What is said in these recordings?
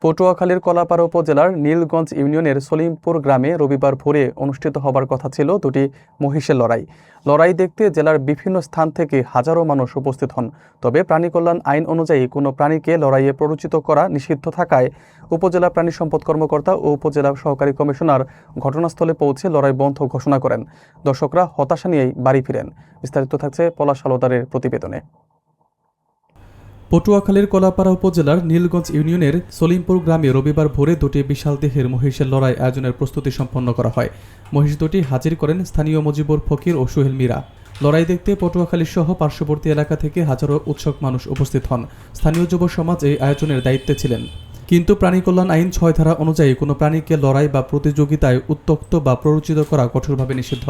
পটুয়াখালীর কলাপাড়া উপজেলার নীলগঞ্জ ইউনিয়নের সলিমপুর গ্রামে রবিবার ভোরে অনুষ্ঠিত হবার কথা ছিল দুটি মহিষের লড়াই দেখতে জেলার বিভিন্ন স্থান থেকে হাজারো মানুষ উপস্থিত হন। তবে প্রাণী কল্যাণ আইন অনুযায়ী কোনো প্রাণীকে লড়াইয়ে প্ররোচিত করা নিষিদ্ধ থাকায় উপজেলা প্রাণী সম্পদ কর্মকর্তা ও উপজেলা সহকারী কমিশনার ঘটনাস্থলে পৌঁছে লড়াই বন্ধ ঘোষণা করেন। দর্শকরা হতাশা নিয়েই বাড়ি ফিরেন। বিস্তারিত থাকছে পলাশ হালদারের প্রতিবেদনে। পটুয়াখালীর কলাপাড়া উপজেলার নীলগঞ্জ ইউনিয়নের সলিমপুর গ্রামে রবিবার ভোরে দুটি বিশাল দেহের মহিষের লড়াই আয়োজনের প্রস্তুতি সম্পন্ন করা হয়। মহিষ দুটি হাজির করেন স্থানীয় মুজিবুর ফকির ও সোহেল মীরা। লড়াই দেখতে পটুয়াখালী সহ পার্শ্ববর্তী এলাকা থেকে হাজারো উৎসুক মানুষ উপস্থিত হন। স্থানীয় যুব সমাজ এই আয়োজনের দায়িত্বে ছিলেন। কিন্তু প্রাণী কল্যাণ আইন ৬ ধারা অনুযায়ী কোনো প্রাণীকে লড়াই বা প্রতিযোগিতায় উত্ত্যক্ত বা প্ররোচিত করা কঠোরভাবে নিষিদ্ধ।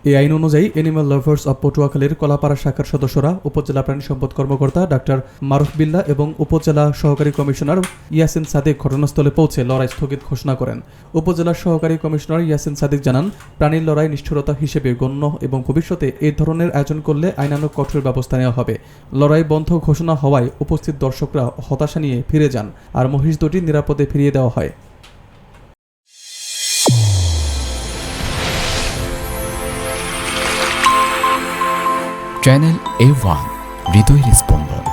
এই আইন অনুযায়ী অ্যানিমাল লাভার্স অব পটুয়াখালীর কলাপাড়া শাখার সদস্যরা উপজেলা প্রাণী সম্পদ কর্মকর্তা ডাক্তার মারুফ বিল্লাহ এবং উপজেলা সহকারী কমিশনার ইয়াসিন সাদিক ঘটনাস্থলে পৌঁছে লড়াই স্থগিত ঘোষণা করেন। উপজেলা সহকারী কমিশনার ইয়াসিন সাদিক জানান, প্রাণীর লড়াই নিষ্ঠুরতা হিসেবে গণ্য এবং ভবিষ্যতে এই ধরনের আয়োজন করলে আইনানুগ কঠোর ব্যবস্থা নেওয়া হবে। লড়াই বন্ধ ঘোষণা হওয়ায় উপস্থিত দর্শকরা হতাশা নিয়ে ফিরে যান আর মহিষ দুটি নিরাপদে ফিরিয়ে দেওয়া হয়। চ্যানেল A1 হৃদয়ের স্পন্দন।